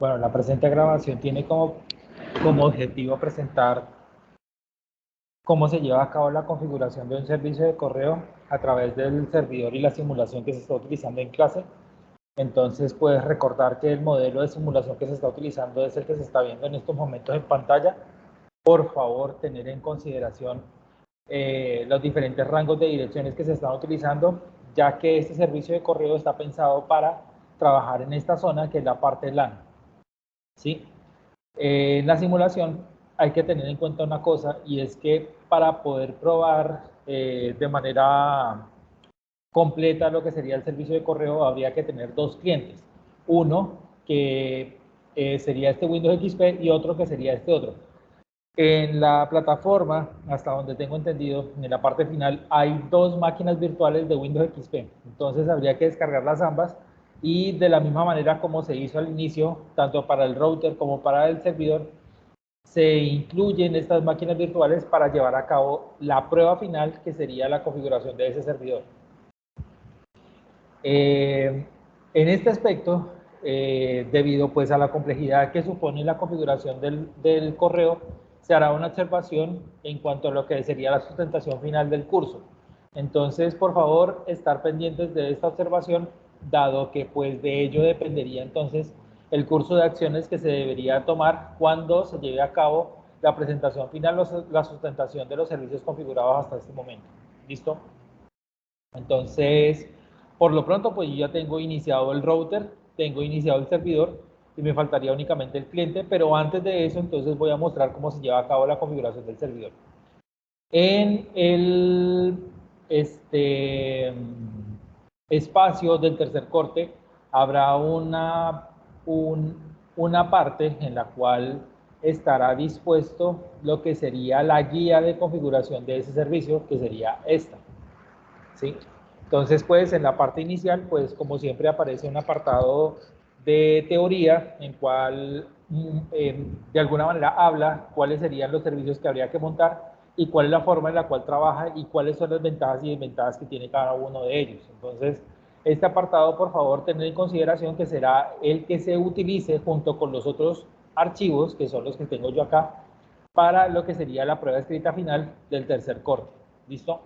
Bueno, la presente grabación tiene como objetivo presentar cómo se lleva a cabo la configuración de un servicio de correo a través del servidor y la simulación que se está utilizando en clase. Entonces, puedes recordar que el modelo de simulación que se está utilizando es el que se está viendo en estos momentos en pantalla. Por favor, tener en consideración los diferentes rangos de direcciones que se están utilizando, ya que este servicio de correo está pensado para trabajar en esta zona, que es la parte LAN. ¿Sí? En la simulación hay que tener en cuenta una cosa, y es que para poder probar de manera completa lo que sería el servicio de correo, habría que tener dos clientes. Uno que sería este Windows XP y otro que sería este otro. En la plataforma, hasta donde tengo entendido, en la parte final, hay dos máquinas virtuales de Windows XP. Entonces habría que descargarlas ambas, y de la misma manera como se hizo al inicio, tanto para el router como para el servidor, se incluyen estas máquinas virtuales para llevar a cabo la prueba final, que sería la configuración de ese servidor. En este aspecto, debido pues a la complejidad que supone la configuración del correo, se hará una observación en cuanto a lo que sería la sustentación final del curso. Entonces, por favor, estar pendientes de esta observación, dado que pues de ello dependería entonces el curso de acciones que se debería tomar cuando se lleve a cabo la presentación final, la sustentación de los servicios configurados hasta este momento. ¿Listo? Entonces, por lo pronto, pues yo ya tengo iniciado el router, tengo iniciado el servidor, y me faltaría únicamente el cliente, pero antes de eso, entonces voy a mostrar cómo se lleva a cabo la configuración del servidor. En el espacio del tercer corte habrá una parte en la cual estará dispuesto lo que sería la guía de configuración de ese servicio, que sería esta. ¿Sí? Entonces, pues en la parte inicial, pues como siempre aparece un apartado de teoría en cual de alguna manera habla cuáles serían los servicios que habría que montar y cuál es la forma en la cual trabaja y cuáles son las ventajas y desventajas que tiene cada uno de ellos. Entonces, este apartado, por favor, tener en consideración que será el que se utilice junto con los otros archivos, que son los que tengo yo acá, para lo que sería la prueba escrita final del tercer corte. ¿Listo?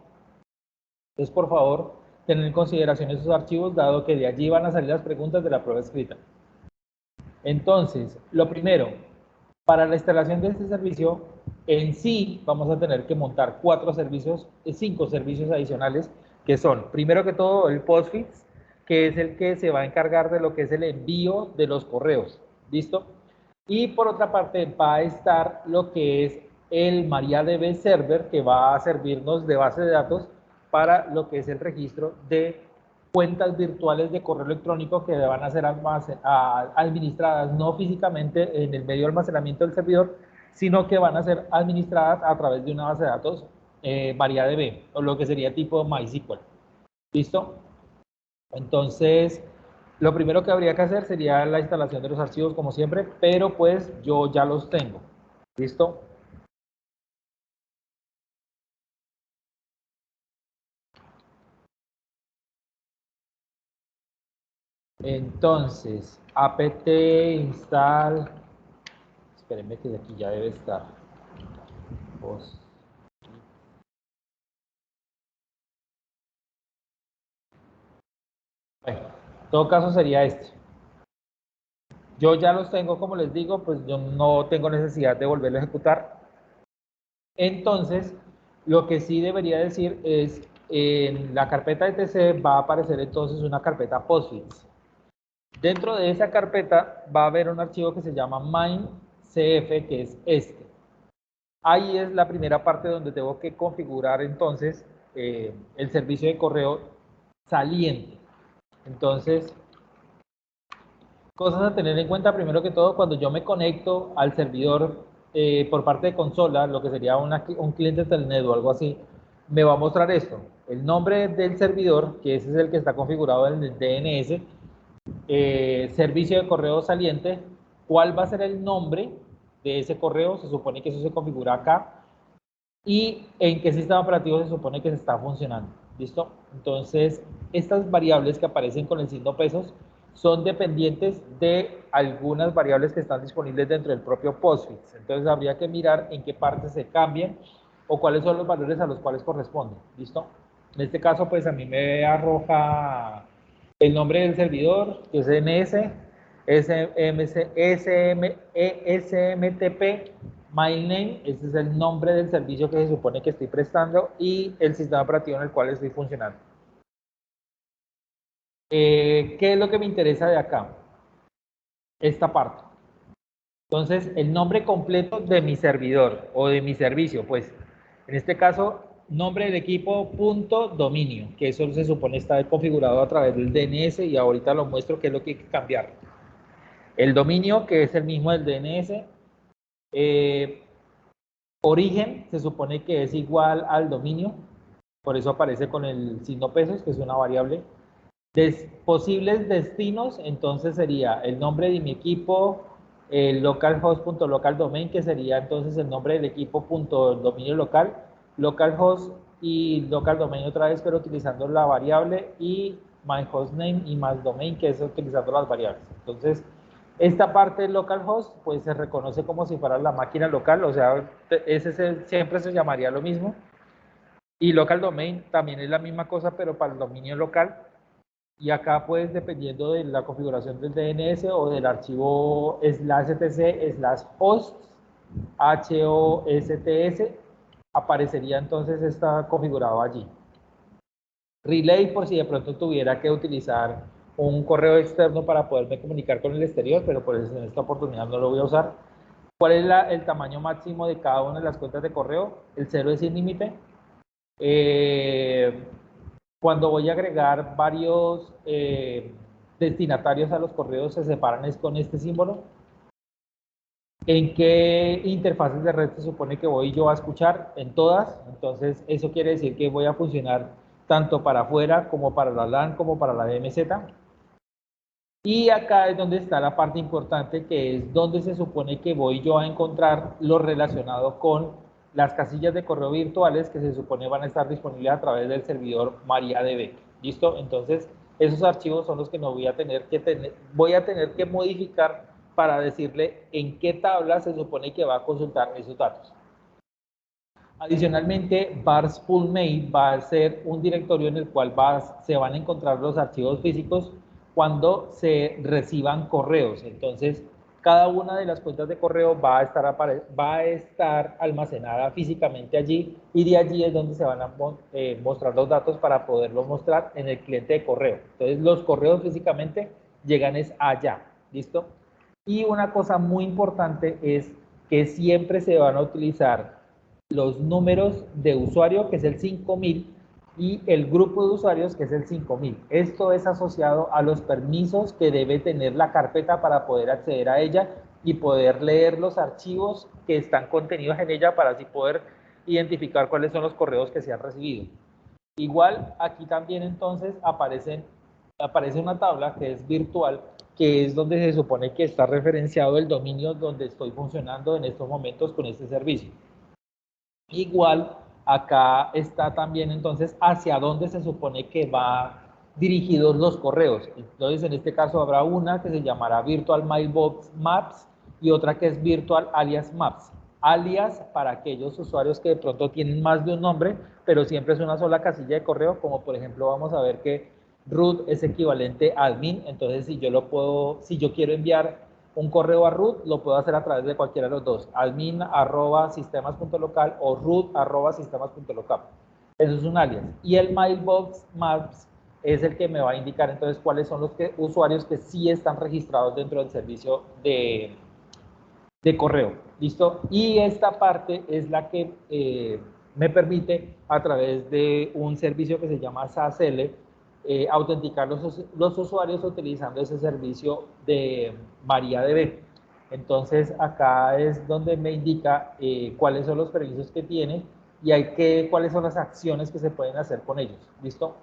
Entonces, por favor, tener en consideración esos archivos, dado que de allí van a salir las preguntas de la prueba escrita. Entonces, lo primero, para la instalación de este servicio, en sí vamos a tener que montar 5 servicios adicionales, que son, primero que todo, el Postfix, que es el que se va a encargar de lo que es el envío de los correos. ¿Listo? Y por otra parte va a estar lo que es el MariaDB Server, que va a servirnos de base de datos para lo que es el registro de cuentas virtuales de correo electrónico que van a ser administradas no físicamente en el medio de almacenamiento del servidor, sino que van a ser administradas a través de una base de datos MariaDB, o lo que sería tipo MySQL. ¿Listo? Entonces, lo primero que habría que hacer sería la instalación de los archivos, como siempre, pero pues yo ya los tengo. ¿Listo? Entonces, apt install, espérenme que de aquí ya debe estar. Bueno, en todo caso sería este. Yo ya los tengo, como les digo, pues yo no tengo necesidad de volverlo a ejecutar. Entonces, lo que sí debería decir es, en la carpeta etc va a aparecer entonces una carpeta Postfix. Dentro de esa carpeta va a haber un archivo que se llama main.cf, que es este. Ahí es la primera parte donde tengo que configurar entonces el servicio de correo saliente. Entonces, cosas a tener en cuenta, primero que todo, cuando yo me conecto al servidor por parte de consola, lo que sería un cliente Telnet o algo así, me va a mostrar esto: el nombre del servidor, que ese es el que está configurado en el DNS, servicio de correo saliente, cuál va a ser el nombre de ese correo, se supone que eso se configura acá, y en qué sistema operativo se supone que se está funcionando. ¿Listo? Entonces, estas variables que aparecen con el signo pesos son dependientes de algunas variables que están disponibles dentro del propio Postfix. Entonces habría que mirar en qué parte se cambian o cuáles son los valores a los cuales corresponden. ¿Listo? En este caso, pues a mí me arroja el nombre del servidor, que es NS, SMTP, MyName, ese es el nombre del servicio que se supone que estoy prestando, y el sistema operativo en el cual estoy funcionando. ¿Qué es lo que me interesa de acá? Esta parte. Entonces, el nombre completo de mi servidor o de mi servicio, pues, en este caso, nombre del equipo punto dominio, que eso se supone está configurado a través del DNS y ahorita lo muestro qué es lo que hay que cambiar. El dominio, que es el mismo del DNS, origen, se supone que es igual al dominio, por eso aparece con el signo pesos, que es una variable. Posibles destinos, entonces sería el nombre de mi equipo, el localhost.localdomain, que sería entonces el nombre del equipo dominio local, localhost y localdomain otra vez, pero utilizando la variable, y myhostname y mydomain, que es utilizando las variables. Entonces, esta parte del localhost, pues se reconoce como si fuera la máquina local, o sea, siempre se llamaría lo mismo. Y local domain también es la misma cosa, pero para el dominio local. Y acá, pues, dependiendo de la configuración del DNS o del archivo /etc/hosts, HOSTS, aparecería entonces está configurado allí. Relay, por si de pronto tuviera que utilizar un correo externo para poderme comunicar con el exterior, pero pues en esta oportunidad no lo voy a usar. ¿Cuál es el tamaño máximo de cada una de las cuentas de correo? El 0 es sin límite. Cuando voy a agregar varios destinatarios a los correos, se separan es con este símbolo. ¿En qué interfaces de red se supone que voy yo a escuchar? En todas. Entonces, eso quiere decir que voy a funcionar tanto para afuera como para la LAN como para la DMZ. Y acá es donde está la parte importante, que es donde se supone que voy yo a encontrar lo relacionado con las casillas de correo virtuales que se supone van a estar disponibles a través del servidor MariaDB. ¿Listo? Entonces, esos archivos son los que no voy a tener que modificar para decirle en qué tabla se supone que va a consultar esos datos. Adicionalmente, Vars Pool Mail va a ser un directorio en el cual se van a encontrar los archivos físicos cuando se reciban correos. Entonces, cada una de las cuentas de correo va a estar almacenada físicamente allí, y de allí es donde se van a mostrar los datos para poderlos mostrar en el cliente de correo. Entonces, los correos físicamente llegan allá. ¿Listo? Y una cosa muy importante es que siempre se van a utilizar los números de usuario, que es el 5000, y el grupo de usuarios, que es el 5000. Esto es asociado a los permisos que debe tener la carpeta para poder acceder a ella y poder leer los archivos que están contenidos en ella para así poder identificar cuáles son los correos que se han recibido. Igual, aquí también entonces aparece una tabla que es virtual, que es donde se supone que está referenciado el dominio donde estoy funcionando en estos momentos con este servicio. Igual, acá está también entonces hacia dónde se supone que va dirigidos los correos. Entonces, en este caso habrá una que se llamará Virtual Mailbox Maps y otra que es Virtual Alias Maps. Alias para aquellos usuarios que de pronto tienen más de un nombre, pero siempre es una sola casilla de correo, como por ejemplo vamos a ver que root es equivalente a admin. Entonces, si yo quiero enviar un correo a root, lo puedo hacer a través de cualquiera de los dos, admin@sistemas.local o root@sistemas.local. Eso es un alias. Y el mailbox maps es el que me va a indicar entonces cuáles son los usuarios que sí están registrados dentro del servicio de correo. ¿Listo? Y esta parte es la que me permite, a través de un servicio que se llama SASL, autenticar los usuarios utilizando ese servicio de MariaDB. Entonces, acá es donde me indica cuáles son los permisos que tiene y cuáles son las acciones que se pueden hacer con ellos. ¿Listo?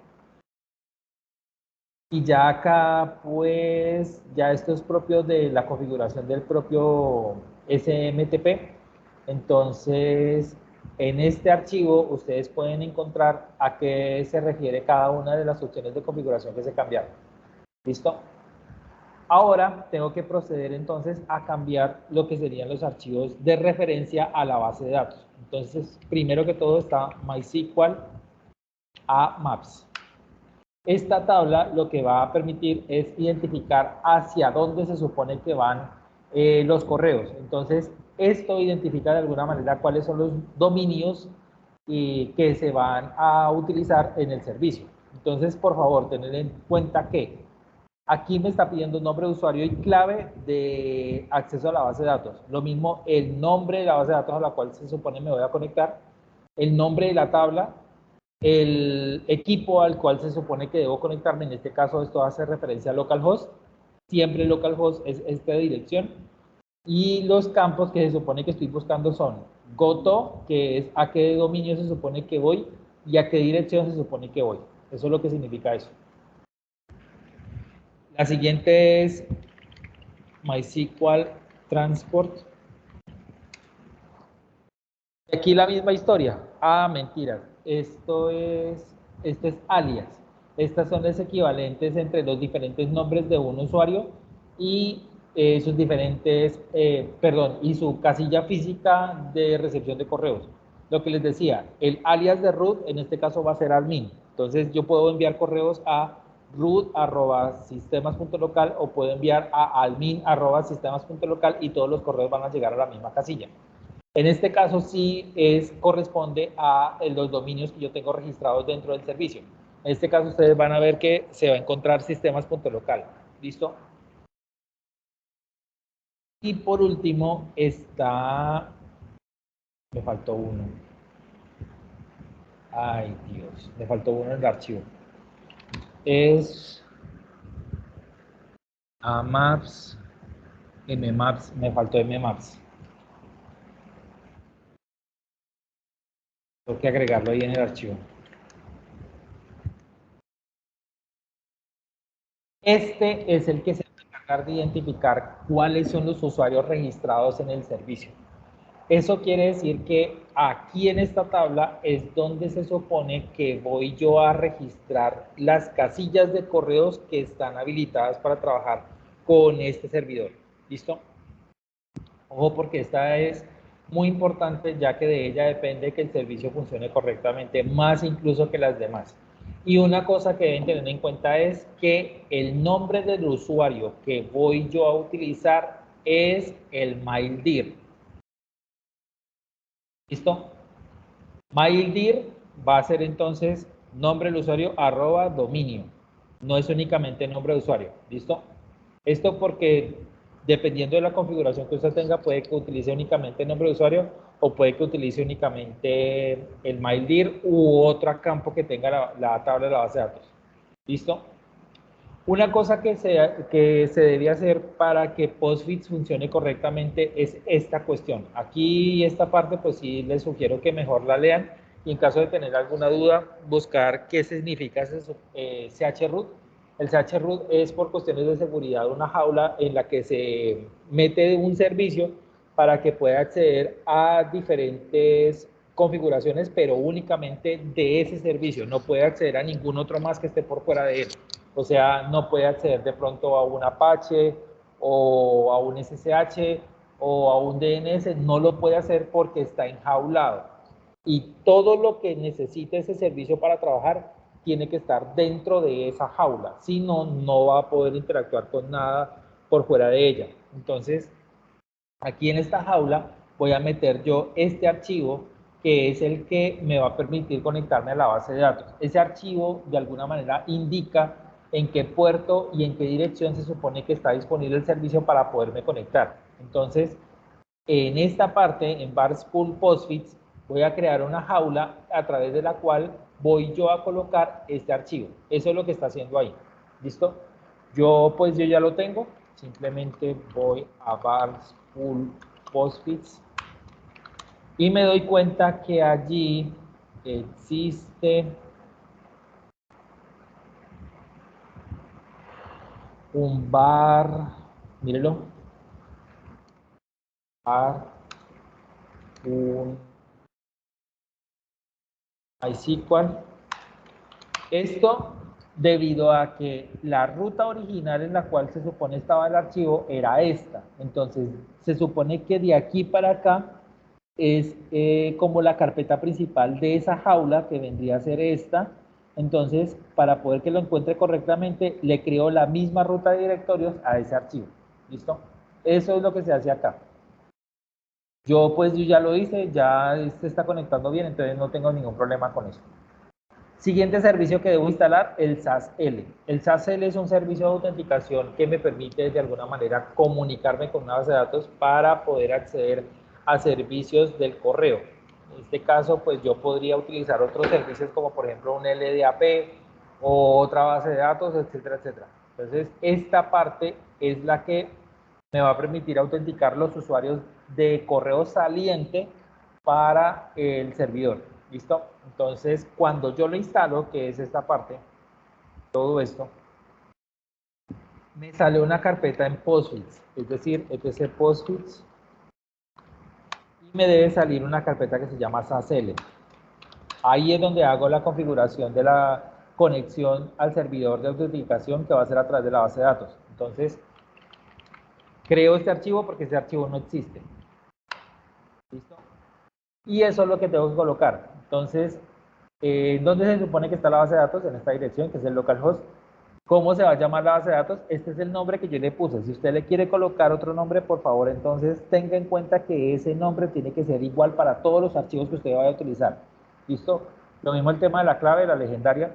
Y ya acá, pues, ya esto es propio de la configuración del propio SMTP. Entonces, en este archivo ustedes pueden encontrar a qué se refiere cada una de las opciones de configuración que se cambiaron. ¿Listo? Ahora tengo que proceder entonces a cambiar lo que serían los archivos de referencia a la base de datos. Entonces, primero que todo está MySQL a Maps. Esta tabla lo que va a permitir es identificar hacia dónde se supone que van los correos. Entonces, esto identifica de alguna manera cuáles son los dominios que se van a utilizar en el servicio. Entonces, por favor, tener en cuenta que aquí me está pidiendo nombre de usuario y clave de acceso a la base de datos. Lo mismo el nombre de la base de datos a la cual se supone me voy a conectar, el nombre de la tabla, el equipo al cual se supone que debo conectarme. En este caso esto hace referencia a localhost. Siempre localhost es esta dirección. Y los campos que se supone que estoy buscando son goto, que es a qué dominio se supone que voy y a qué dirección se supone que voy. Eso es lo que significa eso. La siguiente es MySQL Transport. Aquí la misma historia. Ah, mentiras. Esto es alias. Estas son los equivalentes entre los diferentes nombres de un usuario y sus diferentes, y su casilla física de recepción de correos. Lo que les decía, el alias de root en este caso va a ser admin. Entonces yo puedo enviar correos a root@sistemas.local o puedo enviar a admin@sistemas.local y todos los correos van a llegar a la misma casilla. En este caso sí corresponde a los dominios que yo tengo registrados dentro del servicio. En este caso ustedes van a ver que se va a encontrar sistemas.local. ¿Listo? Y por último está... Me faltó uno. Ay, Dios. Me faltó uno en el archivo. Es Maps, Mmaps. Me faltó Mmaps. Tengo que agregarlo ahí en el archivo. Este es el que se va a encargar de identificar cuáles son los usuarios registrados en el servicio. Eso quiere decir que aquí en esta tabla es donde se supone que voy yo a registrar las casillas de correos que están habilitadas para trabajar con este servidor. ¿Listo? Ojo, porque esta es muy importante, ya que de ella depende que el servicio funcione correctamente, más incluso que las demás. Y una cosa que deben tener en cuenta es que el nombre del usuario que voy yo a utilizar es el MailDir. ¿Listo? MailDir va a ser entonces nombre del usuario @dominio. No es únicamente nombre de usuario. ¿Listo? Esto porque dependiendo de la configuración que usted tenga, puede que utilice únicamente el nombre de usuario o puede que utilice únicamente el MailDir u otro campo que tenga la tabla de la base de datos. ¿Listo? Una cosa que se debe hacer para que Postfix funcione correctamente es esta cuestión. Aquí esta parte pues sí les sugiero que mejor la lean y en caso de tener alguna duda buscar qué significa ese chroot. El chroot es por cuestiones de seguridad una jaula en la que se mete un servicio para que pueda acceder a diferentes configuraciones, pero únicamente de ese servicio. No puede acceder a ningún otro más que esté por fuera de él. O sea, no puede acceder de pronto a un Apache o a un SSH o a un DNS, no lo puede hacer porque está enjaulado. Y todo lo que necesite ese servicio para trabajar tiene que estar dentro de esa jaula. Si no, no va a poder interactuar con nada por fuera de ella. Entonces, aquí en esta jaula voy a meter yo este archivo que es el que me va a permitir conectarme a la base de datos. Ese archivo de alguna manera indica en qué puerto y en qué dirección se supone que está disponible el servicio para poderme conectar. Entonces, en esta parte, en Barspool Postfix, voy a crear una jaula a través de la cual voy yo a colocar este archivo. Eso es lo que está haciendo ahí. ¿Listo? Yo ya lo tengo. Simplemente voy a Barspool Postfix y me doy cuenta que allí existe un mírenlo, un MySQL. Esto debido a que la ruta original en la cual se supone estaba el archivo era esta. Entonces, se supone que de aquí para acá es como la carpeta principal de esa jaula, que vendría a ser esta. Entonces, para poder que lo encuentre correctamente, le creo la misma ruta de directorios a ese archivo. ¿Listo? Eso es lo que se hace acá. Yo ya lo hice, ya se está conectando bien, entonces no tengo ningún problema con eso. Siguiente servicio que debo instalar, el SAS-L. El SAS-L es un servicio de autenticación que me permite de alguna manera comunicarme con una base de datos para poder acceder a servicios del correo. En este caso, pues yo podría utilizar otros servicios como por ejemplo un LDAP o otra base de datos, etcétera, etcétera. Entonces, esta parte es la que me va a permitir autenticar los usuarios de correo saliente para el servidor. ¿Listo? Entonces, cuando yo lo instalo, que es esta parte, todo esto, me sale una carpeta en PostFix, es decir, etc PostFix, y me debe salir una carpeta que se llama SAS-L. Ahí es donde hago la configuración de la conexión al servidor de autenticación que va a ser a través de la base de datos. Entonces, creo este archivo porque este archivo no existe. ¿Listo? Y eso es lo que tengo que colocar. Entonces, ¿dónde se supone que está la base de datos? En esta dirección, que es el localhost. ¿Cómo se va a llamar la base de datos? Este es el nombre que yo le puse. Si usted le quiere colocar otro nombre, por favor, entonces tenga en cuenta que ese nombre tiene que ser igual para todos los archivos que usted vaya a utilizar. ¿Listo? Lo mismo el tema de la clave, la legendaria.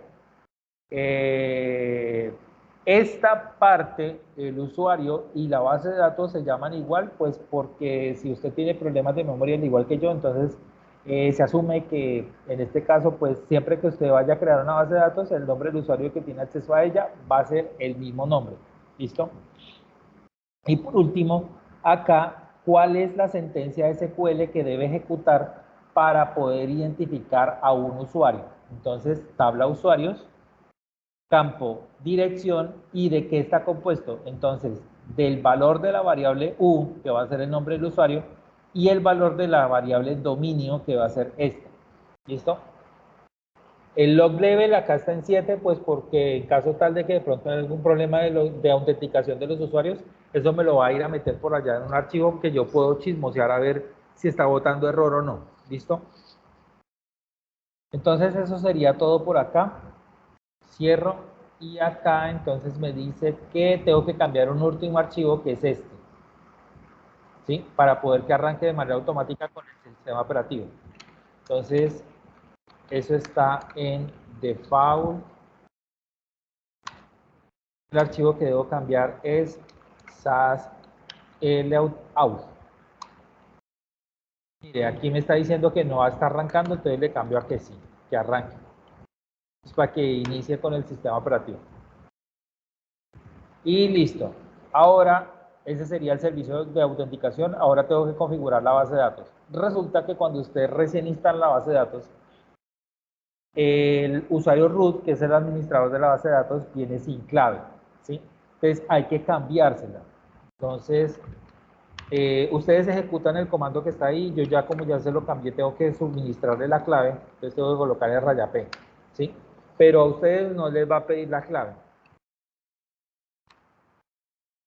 Esta parte, el usuario y la base de datos se llaman igual, pues porque si usted tiene problemas de memoria al igual que yo, entonces se asume que en este caso, pues siempre que usted vaya a crear una base de datos, el nombre del usuario que tiene acceso a ella va a ser el mismo nombre. ¿Listo? Y por último, acá, ¿cuál es la sentencia SQL que debe ejecutar para poder identificar a un usuario? Entonces, tabla usuarios, campo dirección, y de qué está compuesto. Entonces, del valor de la variable u, que va a ser el nombre del usuario, y el valor de la variable dominio, que va a ser esta. ¿Listo? El log level acá está en 7, pues porque en caso tal de que de pronto haya algún problema de autenticación de los usuarios, eso me lo va a ir a meter por allá en un archivo que yo puedo chismosear a ver si está botando error o no. ¿Listo? Entonces eso sería todo por acá. Cierro, y acá entonces me dice que tengo que cambiar un último archivo, que es este, ¿sí? Para poder que arranque de manera automática con el sistema operativo. Entonces, eso está en default. El archivo que debo cambiar es SAS-Layout. Mire, aquí me está diciendo que no está arrancando, entonces le cambio a que sí, que arranque. Es para que inicie con el sistema operativo. Y listo. Ahora, ese sería el servicio de autenticación. Ahora tengo que configurar la base de datos. Resulta que cuando usted recién instala la base de datos, el usuario root, que es el administrador de la base de datos, viene sin clave, ¿sí? Entonces hay que cambiársela. Entonces, ustedes ejecutan el comando que está ahí. Yo ya, como ya se lo cambié, tengo que suministrarle la clave. Entonces tengo que colocar el raya P, ¿sí? Pero a ustedes no les va a pedir la clave.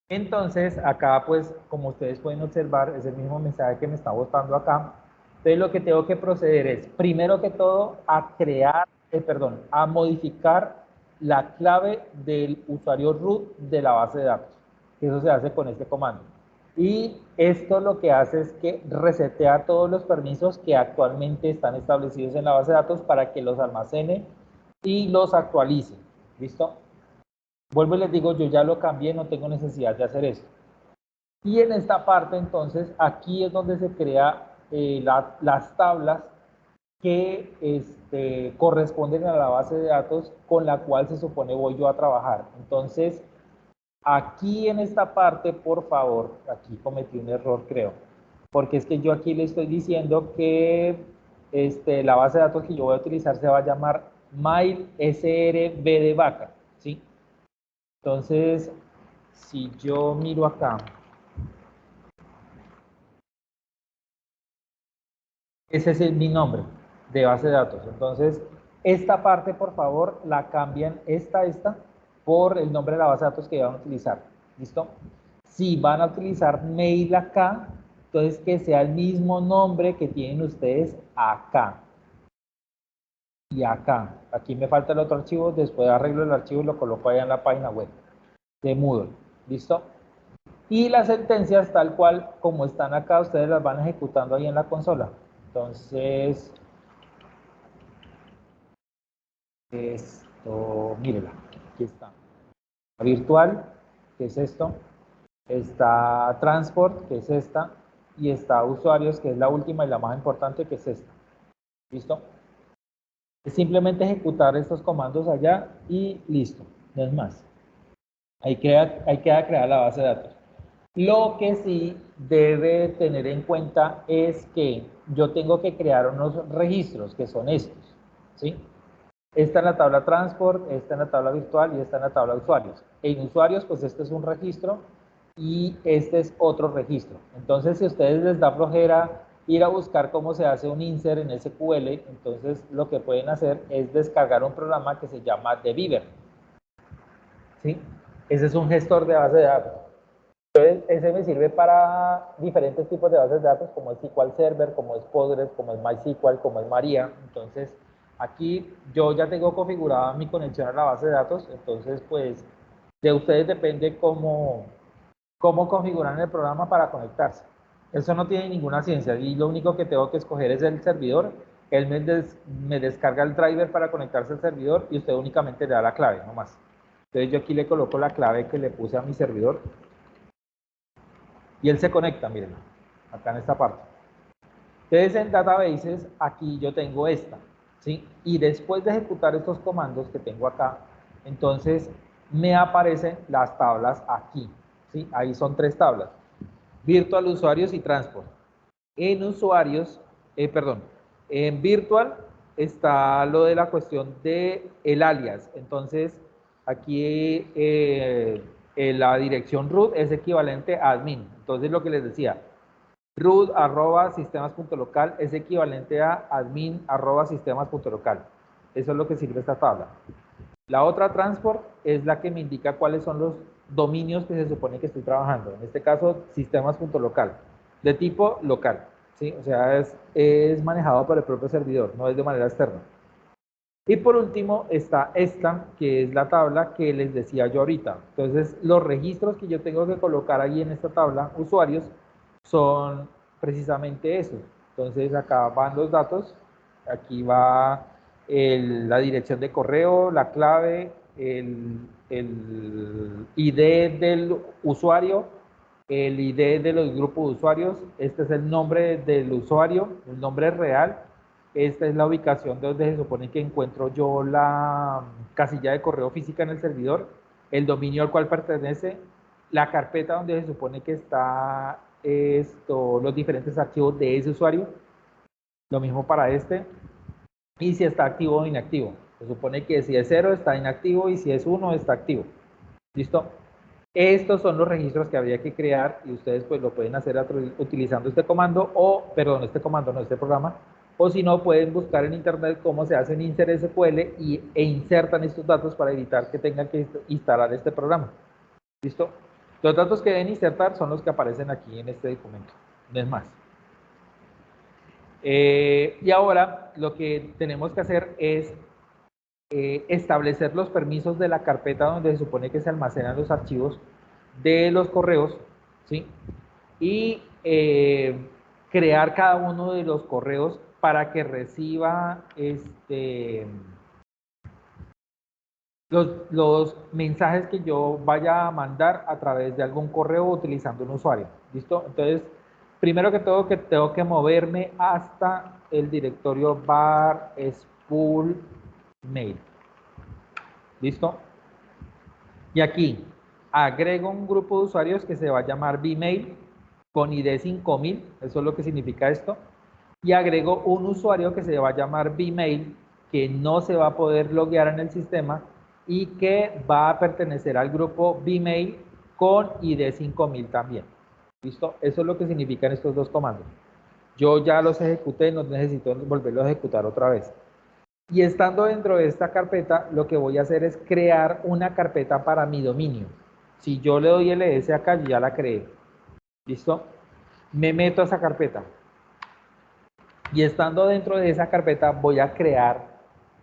Entonces, acá pues, como ustedes pueden observar, es el mismo mensaje que me está botando acá. Entonces, lo que tengo que proceder es, primero que todo, a crear, a modificar la clave del usuario root de la base de datos. Eso se hace con este comando. Y esto lo que hace es que resetea todos los permisos que actualmente están establecidos en la base de datos para que los almacene y los actualice. ¿Listo? Vuelvo y les digo, yo ya lo cambié, no tengo necesidad de hacer eso. Y en esta parte, entonces, aquí es donde se crea las tablas que corresponden a la base de datos con la cual se supone voy yo a trabajar. Entonces, aquí en esta parte, por favor, aquí cometí un error, creo, porque es que yo aquí le estoy diciendo que la base de datos que yo voy a utilizar se va a llamar MailSRB de vaca, ¿sí? Entonces, si yo miro acá, ese es mi nombre de base de datos. Entonces, Esta parte, por favor, la cambian esta, por el nombre de la base de datos que van a utilizar. ¿Listo? Si van a utilizar mail acá, entonces que sea el mismo nombre que tienen ustedes acá. Y acá. Aquí me falta el otro archivo, después arreglo el archivo y lo coloco allá en la página web de Moodle. ¿Listo? Y las sentencias, tal cual como están acá, ustedes las van ejecutando ahí en la consola. Entonces, esto, mírela, aquí está. Virtual, que es esto. Está transport, que es esta. Y está usuarios, que es la última y la más importante, que es esta. ¿Listo? Es simplemente ejecutar estos comandos allá y listo, no es más. Ahí queda creada la base de datos. Lo que sí debe tener en cuenta es que yo tengo que crear unos registros, que son estos, ¿sí? Esta en la tabla transport, esta en la tabla virtual y esta en la tabla usuarios. En usuarios, pues este es un registro y este es otro registro. Entonces, si a ustedes les da flojera ir a buscar cómo se hace un insert en SQL, entonces lo que pueden hacer es descargar un programa que se llama DBeaver, ¿sí? Ese es un gestor de base de datos. Entonces, ese me sirve para diferentes tipos de bases de datos, como es SQL Server, como es Postgres, como es MySQL, como es Maria. Entonces, aquí yo ya tengo configurada mi conexión a la base de datos, entonces, pues, de ustedes depende cómo configuran el programa para conectarse. Eso no tiene ninguna ciencia, y lo único que tengo que escoger es el servidor. Él me descarga el driver para conectarse al servidor y usted únicamente le da la clave, no más. Entonces, yo aquí le coloco la clave que le puse a mi servidor. Y él se conecta, miren, acá en esta parte. Entonces en databases, aquí yo tengo esta, ¿sí? Y después de ejecutar estos comandos que tengo acá, entonces me aparecen las tablas aquí, ¿sí? Ahí son 3 tablas, virtual, usuarios y transport. En usuarios, en virtual está lo de la cuestión de el alias. Entonces, aquí la dirección root es equivalente a admin. Entonces, lo que les decía, root@sistemas.local es equivalente a admin@sistemas.local. Eso es lo que sirve esta tabla. La otra transport es la que me indica cuáles son los dominios que se supone que estoy trabajando. En este caso, sistemas.local, de tipo local, ¿sí? O sea, es manejado por el propio servidor, no es de manera externa. Y por último está esta, que es la tabla que les decía yo ahorita. Entonces, los registros que yo tengo que colocar ahí en esta tabla, usuarios, son precisamente esos. Entonces, acá van los datos, aquí va la dirección de correo, la clave, el ID del usuario, el ID de los grupos de usuarios, este es el nombre del usuario, el nombre real. Esta es la ubicación de donde se supone que encuentro yo la casilla de correo física en el servidor, el dominio al cual pertenece, la carpeta donde se supone que está los diferentes archivos de ese usuario, lo mismo para este, y si está activo o inactivo. Se supone que si es 0 está inactivo y si es 1 está activo. ¿Listo? Estos son los registros que habría que crear y ustedes pues lo pueden hacer utilizando este comando este programa, o si no pueden buscar en internet cómo se hace en insert SQL e insertan estos datos para evitar que tengan que instalar este programa. ¿Listo? Los datos que deben insertar son los que aparecen aquí en este documento, no es más. Y ahora lo que tenemos que hacer es establecer los permisos de la carpeta donde se supone que se almacenan los archivos de los correos, ¿sí? Y crear cada uno de los correos para que reciba los mensajes que yo vaya a mandar a través de algún correo utilizando un usuario. ¿Listo? Entonces, primero que todo, que tengo que moverme hasta el directorio var spool mail. ¿Listo? Y aquí agrego un grupo de usuarios que se va a llamar Bmail con ID 5000, eso es lo que significa esto. Y agrego un usuario que se va a llamar Bmail, que no se va a poder loguear en el sistema y que va a pertenecer al grupo Bmail con ID 5000 también. ¿Listo? Eso es lo que significan estos dos comandos. Yo ya los ejecuté, no necesito volverlos a ejecutar otra vez. Y estando dentro de esta carpeta, lo que voy a hacer es crear una carpeta para mi dominio. Si yo le doy ls acá, yo ya la creé. ¿Listo? Me meto a esa carpeta. Y estando dentro de esa carpeta, voy a crear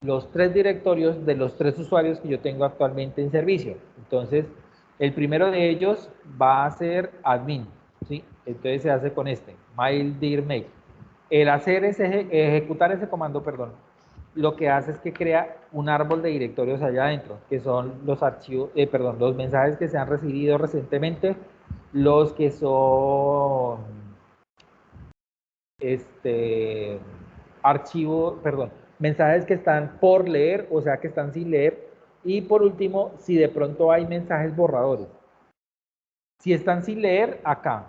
los 3 directorios de los 3 usuarios que yo tengo actualmente en servicio. Entonces, el primero de ellos va a ser admin, ¿sí? Entonces se hace con este, mydirmake. El hacer ese, ejecutar ese comando, perdón, lo que hace es que crea un árbol de directorios allá adentro, que son los archivos, perdón, los mensajes que se han recibido recientemente, los que son archivo, perdón, mensajes que están por leer, o sea que están sin leer, y por último, si de pronto hay mensajes borradores. Si están sin leer, acá.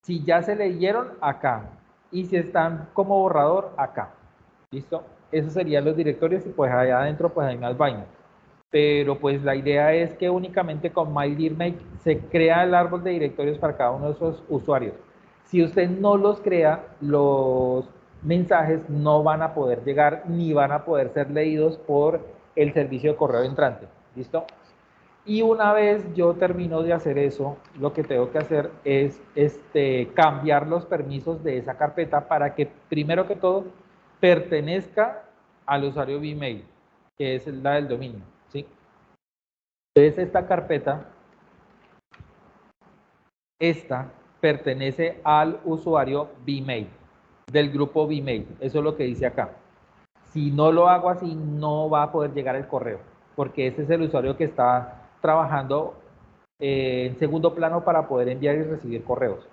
Si ya se leyeron, acá. Y si están como borrador, acá. ¿Listo? Esos serían los directorios y pues allá adentro pues hay más vainas. Pero pues la idea es que únicamente con mydirmake se crea el árbol de directorios para cada uno de esos usuarios. Si usted no los crea, los mensajes no van a poder llegar ni van a poder ser leídos por el servicio de correo entrante. ¿Listo? Y una vez yo termino de hacer eso, lo que tengo que hacer es cambiar los permisos de esa carpeta para que, primero que todo, pertenezca al usuario Gmail, que es la del dominio, ¿sí? Entonces, esta carpeta, esta pertenece al usuario Gmail, del grupo Gmail. Eso es lo que dice acá. Si no lo hago así, no va a poder llegar el correo, porque ese es el usuario que está trabajando en segundo plano para poder enviar y recibir correos.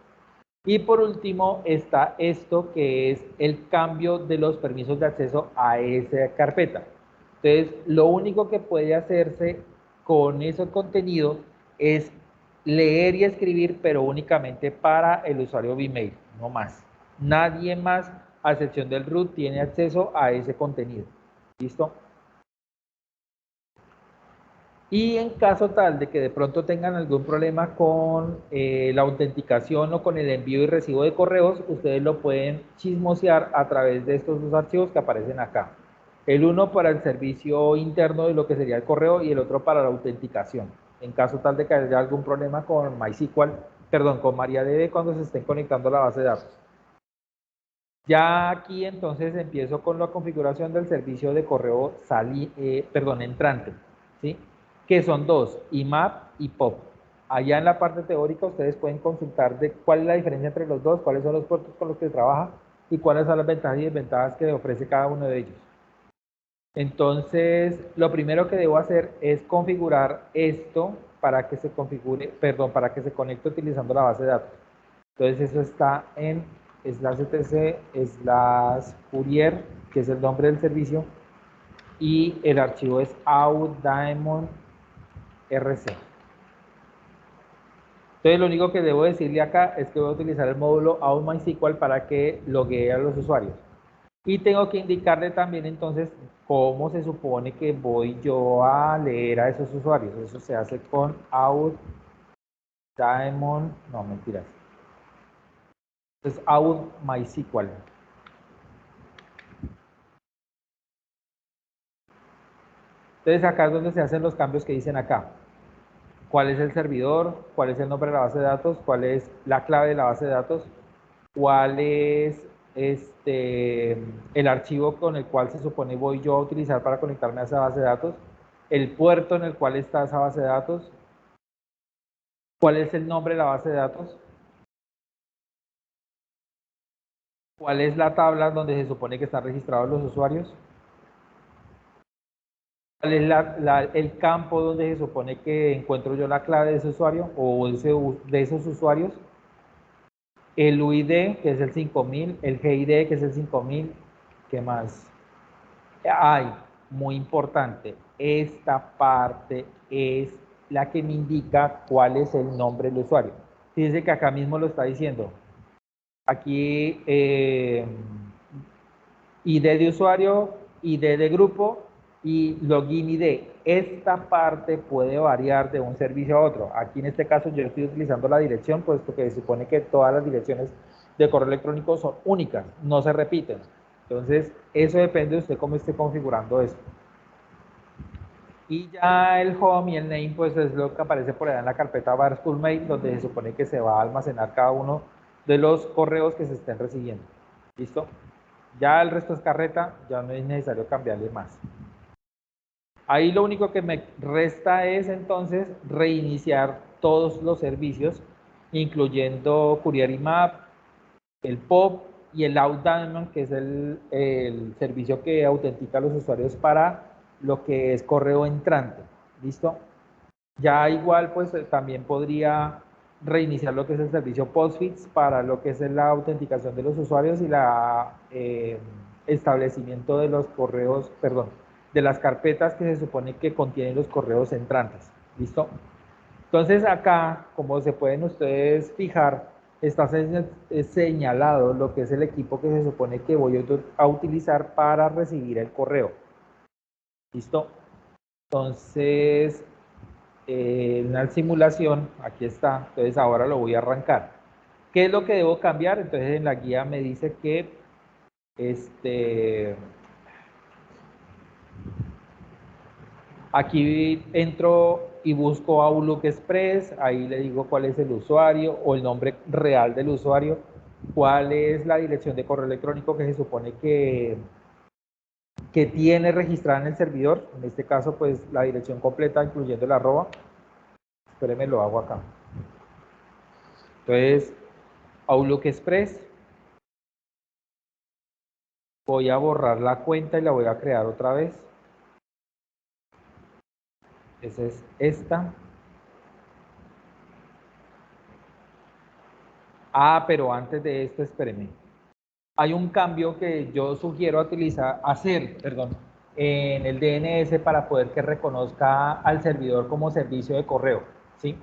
Y por último está esto que es el cambio de los permisos de acceso a esa carpeta. Entonces, lo único que puede hacerse con ese contenido es leer y escribir, pero únicamente para el usuario Gmail, no más. Nadie más, a excepción del root, tiene acceso a ese contenido. ¿Listo? Y en caso tal de que de pronto tengan algún problema con la autenticación o con el envío y recibo de correos, ustedes lo pueden chismosear a través de estos dos archivos que aparecen acá. El uno para el servicio interno de lo que sería el correo y el otro para la autenticación. En caso tal de que haya algún problema con MySQL, perdón, con MariaDB cuando se estén conectando a la base de datos. Ya aquí entonces empiezo con la configuración del servicio de correo entrante, ¿sí? Que son dos, IMAP y POP. Allá en la parte teórica ustedes pueden consultar de cuál es la diferencia entre los dos, cuáles son los puertos con los que trabaja y cuáles son las ventajas y desventajas que ofrece cada uno de ellos. Entonces, lo primero que debo hacer es configurar esto para que se configure, perdón, para que se conecte utilizando la base de datos. Entonces, eso está en /etc/courier, que es el nombre del servicio, y el archivo es outdaemon rc. Entonces, lo único que debo decirle acá es que voy a utilizar el módulo outMySQL para que loguee a los usuarios. Y tengo que indicarle también entonces cómo se supone que voy yo a leer a esos usuarios. Eso se hace con outdaemon, no, mentiras. Es outMySQL. Entonces acá es donde se hacen los cambios que dicen acá. ¿Cuál es el servidor? ¿Cuál es el nombre de la base de datos? ¿Cuál es la clave de la base de datos? ¿Cuál es el archivo con el cual se supone voy yo a utilizar para conectarme a esa base de datos? ¿El puerto en el cual está esa base de datos? ¿Cuál es el nombre de la base de datos? ¿Cuál es la tabla donde se supone que están registrados los usuarios? ¿Cuál es el campo donde se supone que encuentro yo la clave de ese usuario o de esos usuarios? El UID, que es el 5000, el GID, que es el 5000, ¿qué más? Ay, muy importante, esta parte es la que me indica cuál es el nombre del usuario. Fíjense que acá mismo lo está diciendo. Aquí, ID de usuario, ID de grupo y login ID. Esta parte puede variar de un servicio a otro. Aquí en este caso yo estoy utilizando la dirección, puesto que se supone que todas las direcciones de correo electrónico son únicas, no se repiten. Entonces, eso depende de usted cómo esté configurando eso. Y ya el home y el name, pues es lo que aparece por allá en la carpeta Barstool Mail, donde se supone que se va a almacenar cada uno de los correos que se estén recibiendo. ¿Listo? Ya el resto es carreta, ya no es necesario cambiarle más. Ahí lo único que me resta es entonces reiniciar todos los servicios, incluyendo Courier IMAP, el POP y el Outdaemon, que es el servicio que autentica a los usuarios para lo que es correo entrante. ¿Listo? Ya igual, pues también podría reiniciar lo que es el servicio Postfix para lo que es la autenticación de los usuarios y la establecimiento de los correos, perdón, de las carpetas que se supone que contienen los correos entrantes. ¿Listo? Entonces acá, como se pueden ustedes fijar, está señalado lo que es el equipo que se supone que voy a utilizar para recibir el correo. ¿Listo? Entonces, en la simulación, aquí está, entonces ahora lo voy a arrancar. ¿Qué es lo que debo cambiar? Entonces en la guía me dice que aquí entro y busco Outlook Express, ahí le digo cuál es el usuario o el nombre real del usuario, cuál es la dirección de correo electrónico que se supone que tiene registrada en el servidor, en este caso pues la dirección completa incluyendo el arroba. Espérenme, lo hago acá. Entonces, Outlook Express, voy a borrar la cuenta y la voy a crear otra vez. Esa es esta. Ah, pero antes de esto, espérenme. Hay un cambio que yo sugiero hacer, en el DNS para poder que reconozca al servidor como servicio de correo, ¿sí?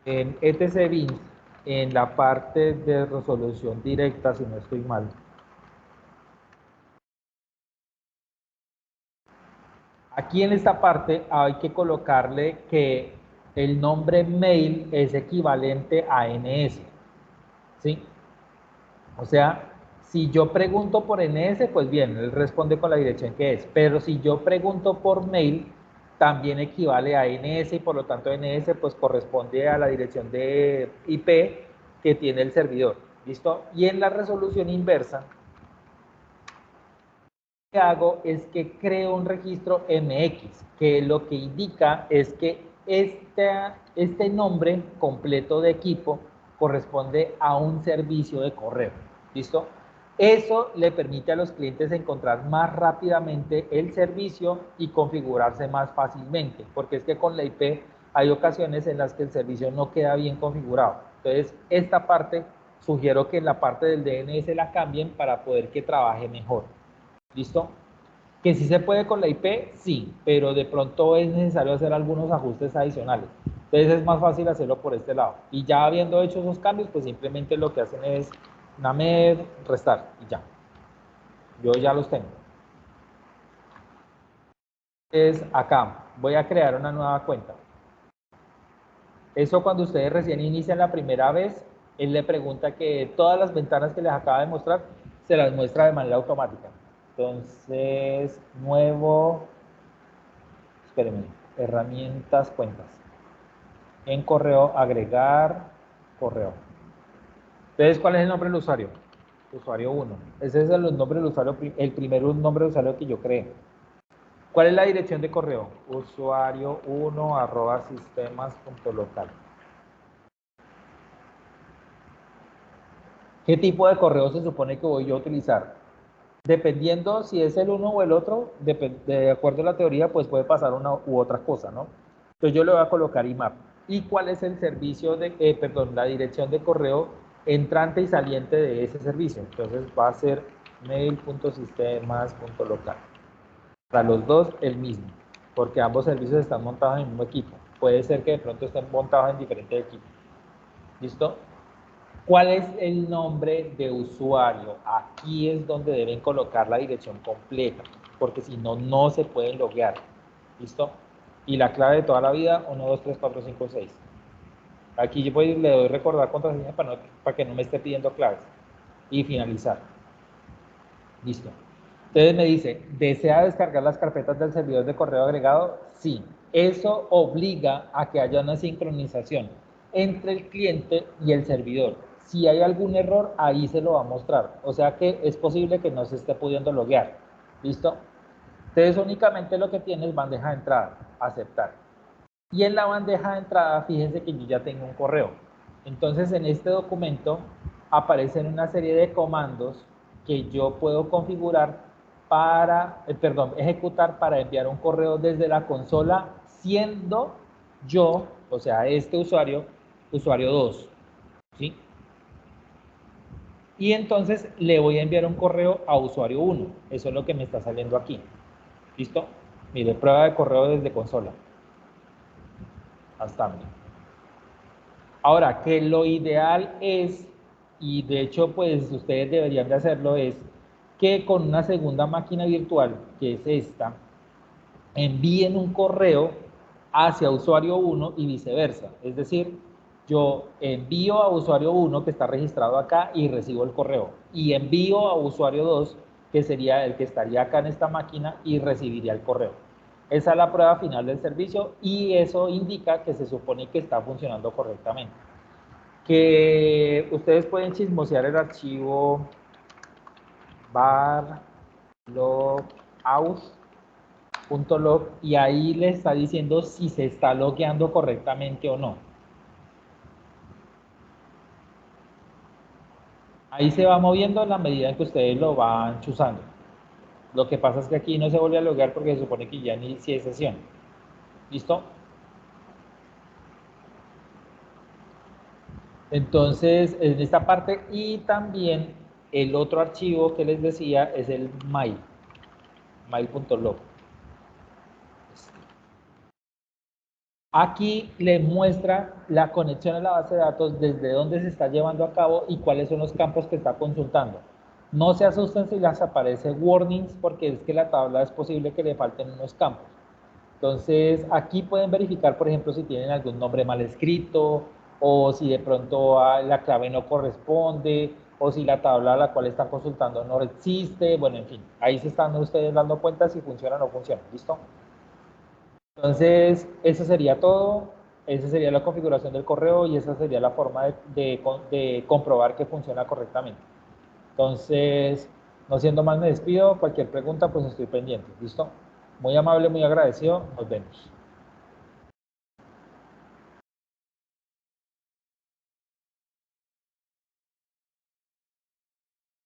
En etc Bin, en la parte de resolución directa, si no estoy mal, aquí en esta parte hay que colocarle que el nombre mail es equivalente a NS, ¿sí? O sea, si yo pregunto por NS, pues bien, él responde con la dirección que es. Pero si yo pregunto por mail, también equivale a NS y por lo tanto NS pues corresponde a la dirección de IP que tiene el servidor. ¿Listo? Y en la resolución inversa, lo que hago es que creo un registro MX, que lo que indica es que este nombre completo de equipo corresponde a un servicio de correo. ¿Listo? Eso le permite a los clientes encontrar más rápidamente el servicio y configurarse más fácilmente, porque es que con la IP hay ocasiones en las que el servicio no queda bien configurado. Entonces, esta parte sugiero que en la parte del DNS la cambien para poder que trabaje mejor. ¿Listo? Que sí se puede con la IP, sí, pero de pronto es necesario hacer algunos ajustes adicionales. Entonces es más fácil hacerlo por este lado. Y ya habiendo hecho esos cambios, pues simplemente lo que hacen es named, restar y ya. Yo ya los tengo. Entonces acá voy a crear una nueva cuenta. Eso cuando ustedes recién inician la primera vez, él le pregunta que todas las ventanas que les acaba de mostrar se las muestra de manera automática. Entonces, nuevo, espérenme, herramientas, cuentas. En correo, agregar correo. Entonces, ¿cuál es el nombre del usuario? Usuario 1. Ese es el nombre del usuario, el primer nombre de usuario que yo creé. ¿Cuál es la dirección de correo? usuario1@sistemas.local. ¿Qué tipo de correo se supone que voy yo a utilizar? Dependiendo si es el uno o el otro, de acuerdo a la teoría, pues puede pasar una u otra cosa, ¿no? Entonces yo le voy a colocar IMAP. ¿Y cuál es el servicio la dirección de correo entrante y saliente de ese servicio? Entonces va a ser mail.sistemas.local. Para los dos, el mismo, porque ambos servicios están montados en el mismo equipo. Puede ser que de pronto estén montados en diferentes equipos. ¿Listo? ¿Cuál es el nombre de usuario? Aquí es donde deben colocar la dirección completa, porque si no, no se pueden loguear. ¿Listo? Y la clave de toda la vida, 1, 2, 3, 4, 5, 6. Aquí yo le doy recordar contraseña para que no me esté pidiendo claves. Y finalizar. Listo. Entonces me dice, ¿desea descargar las carpetas del servidor de correo agregado? Sí. Eso obliga a que haya una sincronización entre el cliente y el servidor. Si hay algún error, ahí se lo va a mostrar. O sea que es posible que no se esté pudiendo loguear. ¿Listo? Entonces únicamente lo que tiene es bandeja de entrada, aceptar. Y en la bandeja de entrada, fíjense que yo ya tengo un correo. Entonces en este documento aparecen una serie de comandos que yo puedo configurar para, ejecutar para enviar un correo desde la consola, siendo yo, o sea, este usuario, usuario 2, ¿sí? Y entonces le voy a enviar un correo a usuario 1. Eso es lo que me está saliendo aquí. ¿Listo? Mire, prueba de correo desde consola. Hasta mí. Ahora, que lo ideal es, y de hecho pues ustedes deberían de hacerlo, es que con una segunda máquina virtual, que es esta, envíen un correo hacia usuario 1 y viceversa. Es decir, yo envío a usuario 1 que está registrado acá y recibo el correo. Y envío a usuario 2 que sería el que estaría acá en esta máquina y recibiría el correo. Esa es la prueba final del servicio y eso indica que se supone que está funcionando correctamente. Que ustedes pueden chismosear el archivo var logout.log y ahí le está diciendo si se está logueando correctamente o no. Ahí se va moviendo en la medida en que ustedes lo van chuzando. Lo que pasa es que aquí no se vuelve a loguear porque se supone que ya inicié sesión. ¿Listo? Entonces, en esta parte y también el otro archivo que les decía es el mail.log. Aquí le muestra la conexión a la base de datos, desde dónde se está llevando a cabo y cuáles son los campos que está consultando. No se asusten si les aparece warnings, porque es que la tabla es posible que le falten unos campos. Entonces, aquí pueden verificar, por ejemplo, si tienen algún nombre mal escrito, o si de pronto la clave no corresponde, o si la tabla a la cual están consultando no existe. Bueno, en fin, ahí se están ustedes dando cuenta si funciona o no funciona. ¿Listo? Entonces, eso sería todo. Esa sería la configuración del correo y esa sería la forma de comprobar que funciona correctamente. Entonces, no siendo más, me despido. Cualquier pregunta, pues estoy pendiente. ¿Listo? Muy amable, muy agradecido. Nos vemos.